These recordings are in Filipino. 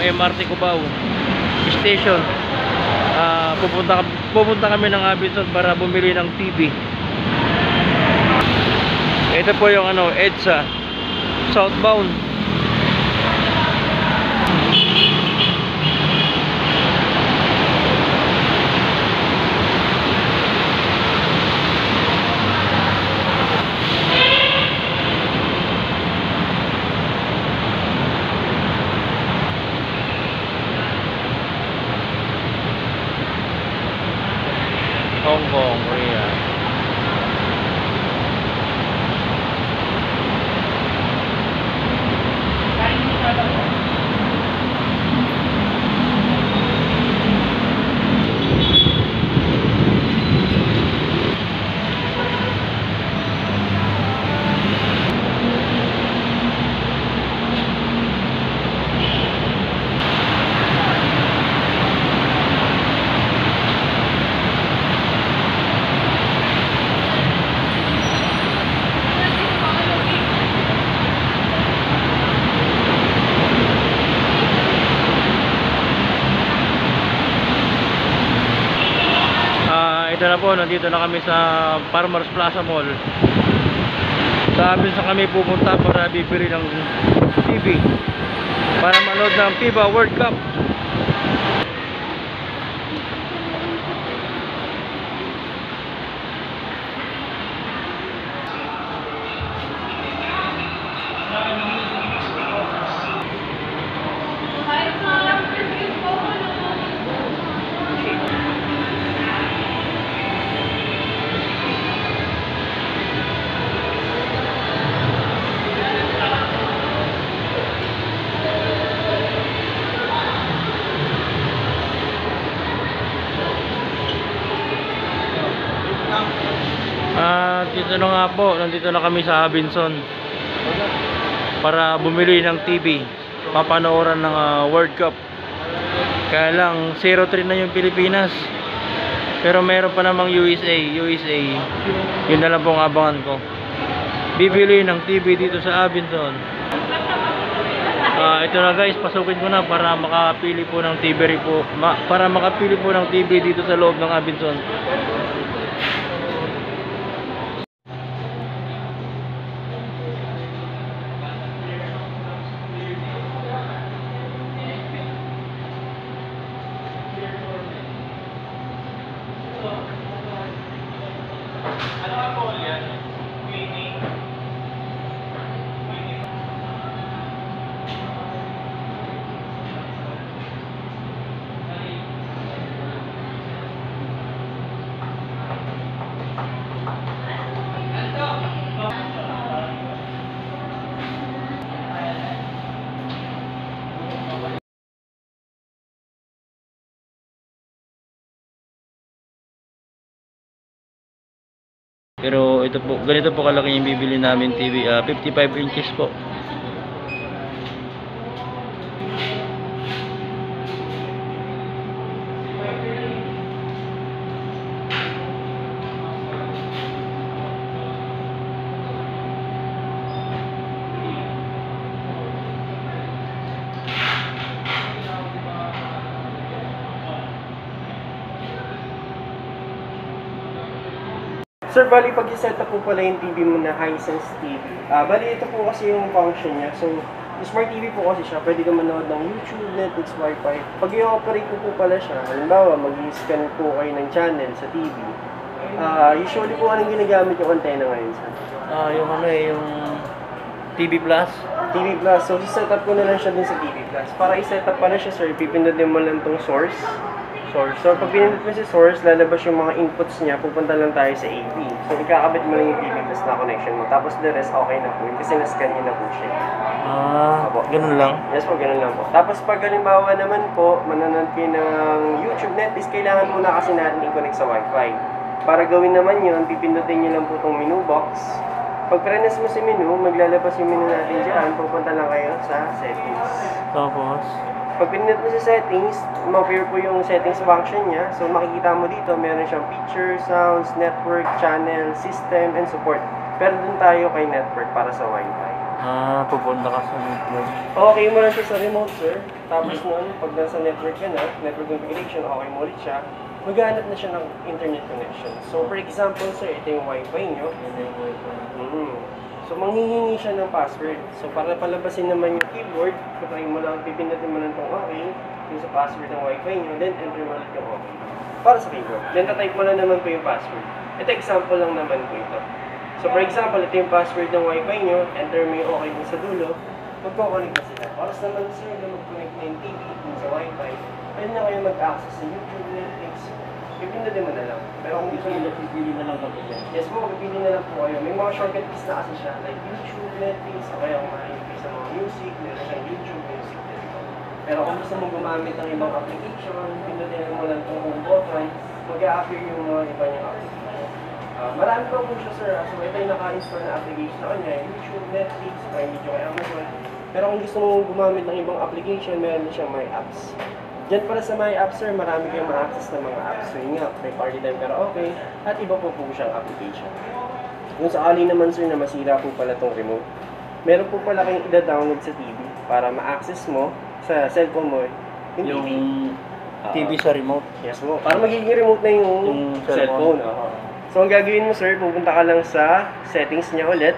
MRT Cubao Station. Pupunta kami ng Abenson para bumili ng TV. Ito po yung EDSA southbound. Hong Kong, Korea. Ito na po, nandito na kami sa Farmers Plaza Mall. Sa Abenson kami pupunta para bibili ng TV para manood ng FIBA World Cup. Dito na nga po, nandito na kami sa Abenson para bumili ng TV, papanooran ng World Cup. Kaya lang 0-3 na yung Pilipinas, pero meron pa namang USA. Yun na lang pong abangan ko. Bibili ng TV dito sa Abenson. Ito na guys, pasukin ko na para makapili po ng TV ng TV dito sa loob ng Abenson. Pero ito po, ganito po kalaki yung bibili namin TV, 55 inches po. Sir, bali pag i-set up po pala yung TV mo na Hisense TV, bali ito po kasi yung function niya. So, Smart TV po kasi siya, pwede ka manood ng YouTube, Netflix, Wi-Fi. Pag i-operate po pala siya, halimbawa mag-scan po kayo ng channel sa TV. Usually po anong ginagamit yung antenna ngayon, sir? Yung TV Plus. TV Plus. So, i-set up ko na lang siya din sa TV Plus. Para i-set up pala siya, sir, pipindutin mo lang tong source. So, pag pinindot mo si source, lalabas yung mga inputs niya, pupunta lang tayo sa AV. So, ikakabit mo lang yung TV Plus na connection mo. Tapos, the rest, okay na po yun. Kasi na-scan niya na po siya. Ganun lang? Yes po, ganun lang po. Tapos, pag halimbawa naman po, mananood kayo ng YouTube, Netflix, kailangan muna kasi natin i-connect sa Wi-Fi. Para gawin naman yun, pipindutin nyo lang po itong menu box. Pag prenes mo si menu, maglalabas yung menu natin dyan, pupunta lang kayo sa settings. Tapos? Pag pinindot mo sa settings, ma-appear po yung settings function niya. So makikita mo dito, meron siyang picture, sounds, network, channel, system, and support. Pero dun tayo kay network para sa Wi-Fi. Pupunta ka sa network. Okay mo lang siya sa remote, sir. Tapos nun, pag nasa network ka na, network configuration, okay mo ulit siya, maghanap na siya ng internet connection. So, for example, sir, ito yung wifi nyo. So, manghihingi siya ng password. So, para palabasin naman yung keyboard, patry mo lang, pipindutin mo lang itong okay, yung sa password ng wifi nyo, then enter mo ulit yung okay. Para sa keyboard. Then, tatype mo lang naman po yung password. Ito, example lang naman po ito. So, for example, ito yung password ng wifi nyo, enter mo yung okay dun sa dulo, magkoconnect na sila. Oras naman, sir, na mag-connect na yung TV dun sa wifi, pwede na kayo mag-access sa YouTube, Netflix, pipindutin mo na lang. Pero kung gusto nyo, Pipili na lang kami yan. yes po, pipili na lang po kayo. May mga shortcut keys na kasi siya, like YouTube, Netflix, o kaya kung mahilig sa mga music, meron siyang YouTube, music, dito. Pero kung gusto mong gumamit ng ibang application, pindutin mo lang itong home button, mag-a-appear yung mga iba niyang application. Marami pa po siya, sir. So, ito yung naka-install na application na kanya, YouTube, Netflix, kaya video kay Amazon. Pero kung gusto mong gumamit ng ibang application, meron din siyang My Apps. Diyan para sa My Apps, sir, marami kayong ma-access ng mga apps. So, yun nga, may party time karaoke, at iba po siyang application. Kung sakali naman, sir, na masira po pala tong remote, meron po pala kayong ida-download sa TV para ma-access mo sa cellphone mo yung TV. TV sa remote. Yes mo. Para magiging remote na yung cellphone. So, ang gagawin mo, sir, pupunta ka lang sa settings niya ulit.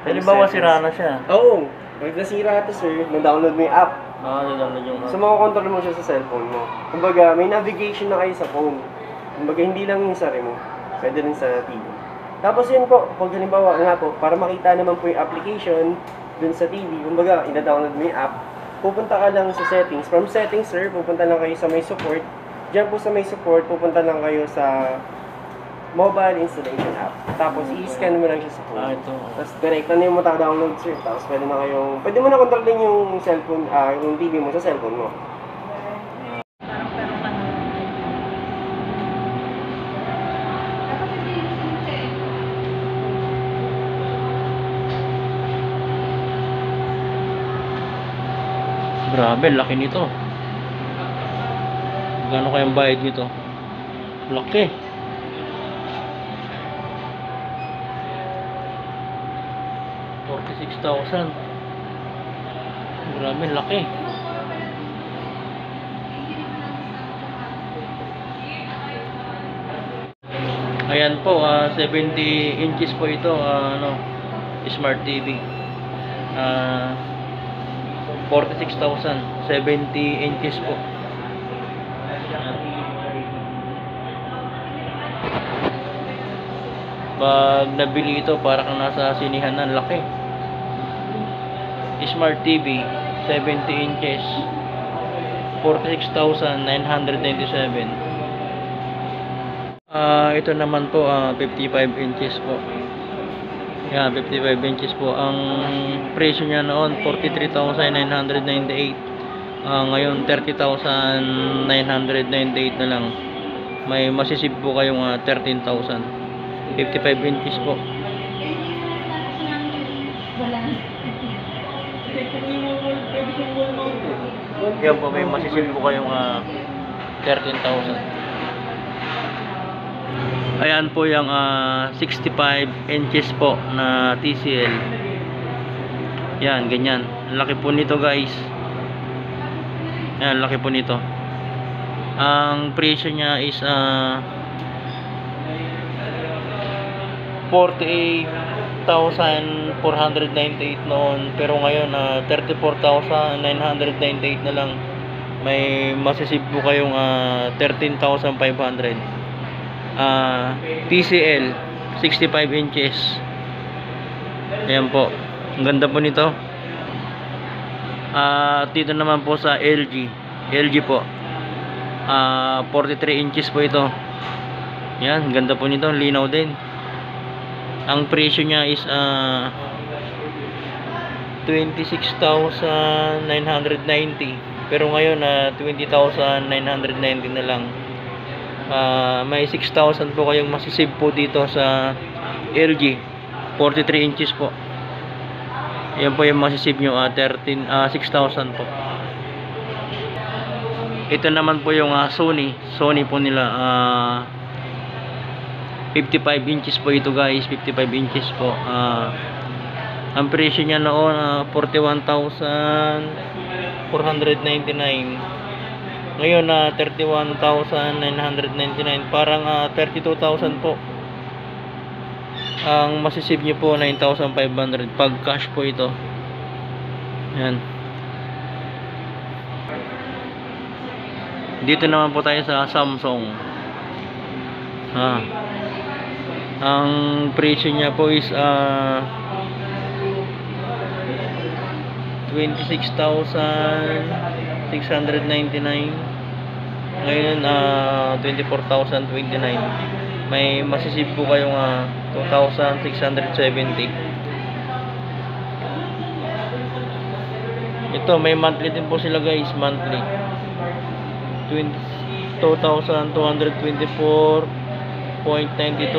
Halimbawa, sira na siya. Oo. Pag nasira ito, sir, na-download mo yung app. Download yung So, makakontrol mo siya sa cellphone mo. Kumbaga, may navigation na kayo sa phone. Kumbaga, hindi lang yung sa remote. Pwede rin sa TV. Tapos yun po, pag halimbawa nga po, para makita naman po yung application dun sa TV, kumbaga, ina-download mo yung app, pupunta ka lang sa settings. From settings, sir, pupunta lang kayo sa may support. Diyan po sa may support, pupunta lang kayo sa mobile installation app. Tapos, i-scan mo lang siya sa phone. ito. Tapos, direct na yung mata-download, sir. Tapos, pwede mo na kontrolin yung cellphone, yung TV mo sa cellphone mo. Grabe, laki nito. Gano'n kayang bayad nito? Laki. $46,000. Grabe, laki. Ayan po, 70 inches po ito, Smart TV. 46,000, 70 inches po. Pag nabili ito, parang nasa sinihan na, laki. Smart TV, 70 inches, 46,997. Ito naman po, 55 inches po. Yan, 55 inches po. Ang presyo niya noon, 43,998. Ngayon, 30,998 na lang. May masisip po kayong 13,000. 55 inches po. Yan po, may masisip po kayong 13,000. Ayan po yung 65 inches po na TCL. Yan, ganyan. Laki po nito, guys. Yan, laki po nito. Ang presyo niya is 48,498 noon, pero ngayon 34,998 na lang. May masisip po kayong 13,500. TCL 65 inches. Ayan po, ang ganda po nito. Dito naman po sa LG po, 43 inches po ito. Yan, ganda po nito, linaw din. Ang presyo niya is 26,990, pero ngayon 20,990 na lang. May 6,000 po kayong masisave po dito sa LG, 43 inches po. Yan po yung masisave nyo, 6,000 po. Ito naman po yung Sony po nila, 55 inches po ito, guys. 55 inches po. Ang presyo niya noon 41,499. Ngayon na 31,999, parang 32,000 po. Ang masisave niyo po 9,500 pag cash po ito. Yan. Dito naman po tayo sa Samsung. Ang presyo niya po is 26,699. Ngayon 24,029. May masisip po kayong 2,670. Ito may monthly din po sila guys, monthly 2,224.92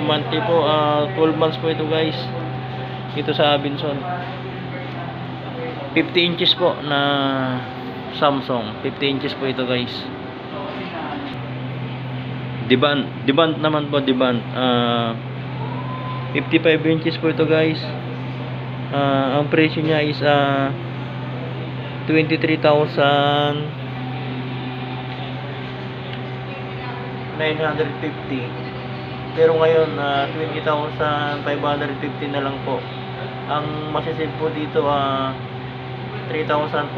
monthly po. 12 months po ito guys, ito sa Abenson. 50 inches po na Samsung, 50 inches po ito guys. Deband naman po, deband 55 inches po ito guys. Ang presyo niya is 23,950, pero ngayon 20,550 na lang po. Ang masisave po dito 3,400.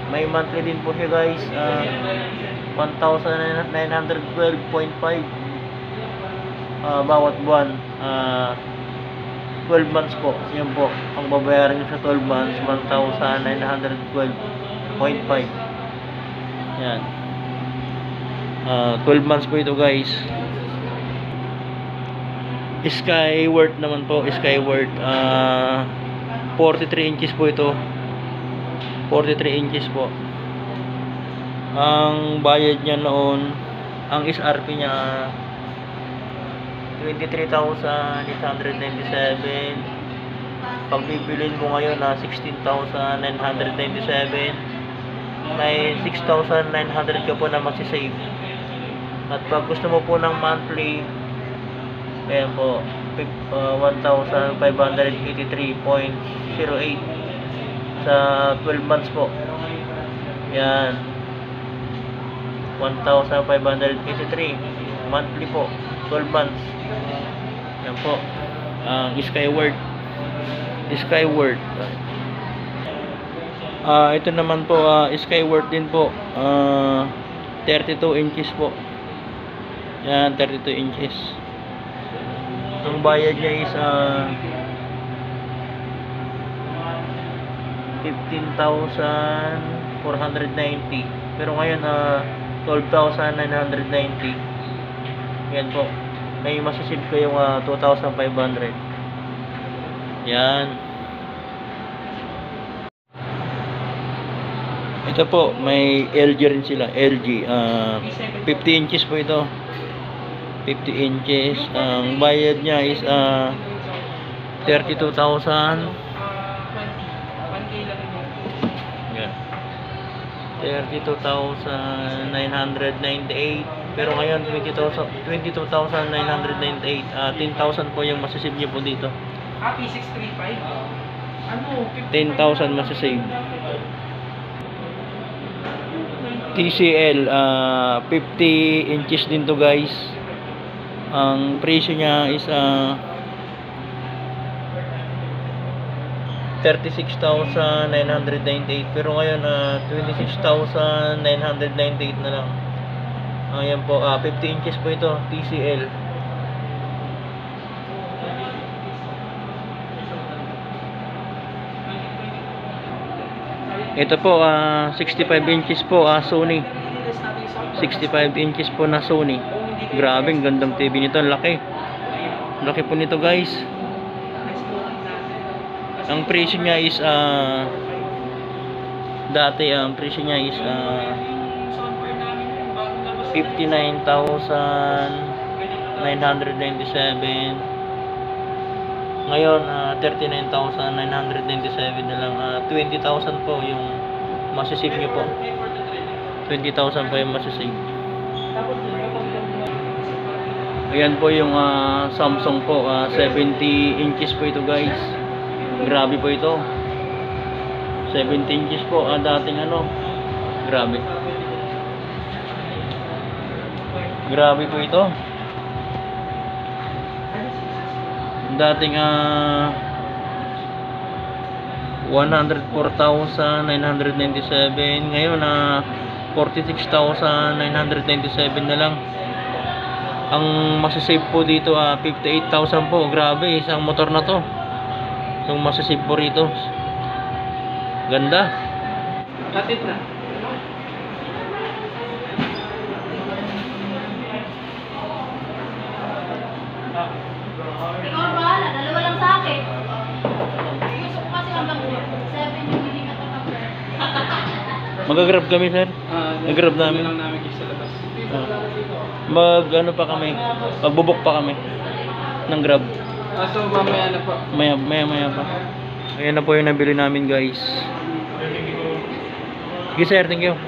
May monthly din po siya guys, 1,912.5 bawat buwan. 12 months po, yun po ang babayaran nyo sa 12 months, 1,912.5. yan. 12 months po ito guys. Skyward naman po, Skyward 43 inches po ito, 43 inches po. Ang bayad niya noon, ang SRP niya 23,897. Pag bibilin mo ngayon 16,997, may 6,900 ka po na masisave. At pag gusto mo po ng monthly, ayan po, 1,583.08 sa 12 months po. Yan, 1,583 monthly po, 12 months. Yan po ang Skyward. Ito naman po Skyward din po, 32 inches po. Yan, 32 inches. Ang bayad niya is 15,490, pero ngayon 12,990. Yan po, may masisip kayong 2,500. yan. Ito po, may LG rin sila, LG 50 inches po ito, 50 inches. Ang bayad niya is 32,000. yan, 32,998, pero ngayon 22,998. 10,000 po yung masisave niyo po dito. P635. Ano? 10,000 masisave. TCL 50 inches din to guys. Ang presyo niya is 36,998, pero ngayon 26,998 na lang. Ayan po, 50 inches po ito, TCL. Ito po 65 inches po, Sony. 65 inches po na Sony. Grabe, ang gandang TV nito, laki. Laki po nito guys. Ang presyo niya is dati ang presyo niya is 59,997. Ngayon 39,997 na lang. 20,000 po yung masisave nyo po. 20,000 po yung masisave. Ayan po yung Samsung po, 70 inches po ito guys. Grabe po ito. 17 inches po ang dating ano. Grabe. Grabe po ito. Dating 104,997, ngayon 46,997 na lang. Ang masasave po dito 58,000 po. Grabe, isang motor na to. Yung masasave po rito. Ganda. Katit na. Ikaw ang bahala, dalawa lang sa akin. Gusto ko kasi hanggang 7 yung hindi natatapos. Magagrab kami, sir. Nag-grab namin. Lang namin sa labas. Ano pa kami. Magbubok pa kami ng grab. So mamaya na po. Maya pa. Ayan na po yung nabili namin, guys. Okay, sir. Thank you.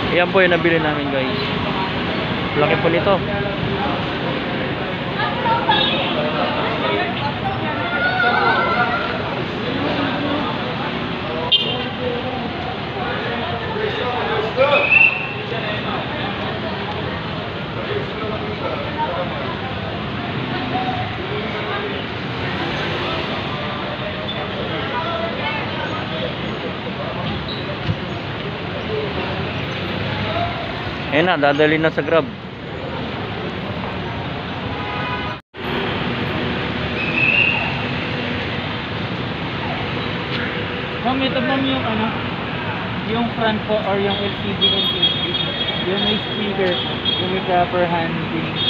Ayan po yung nabili namin, guys. Laki po nito. Ayan na, dadali na sa Grab. Ma'am, ito ma'am yung ano, yung front po or yung LCD and TV. Yung may speaker, yung may proper handling.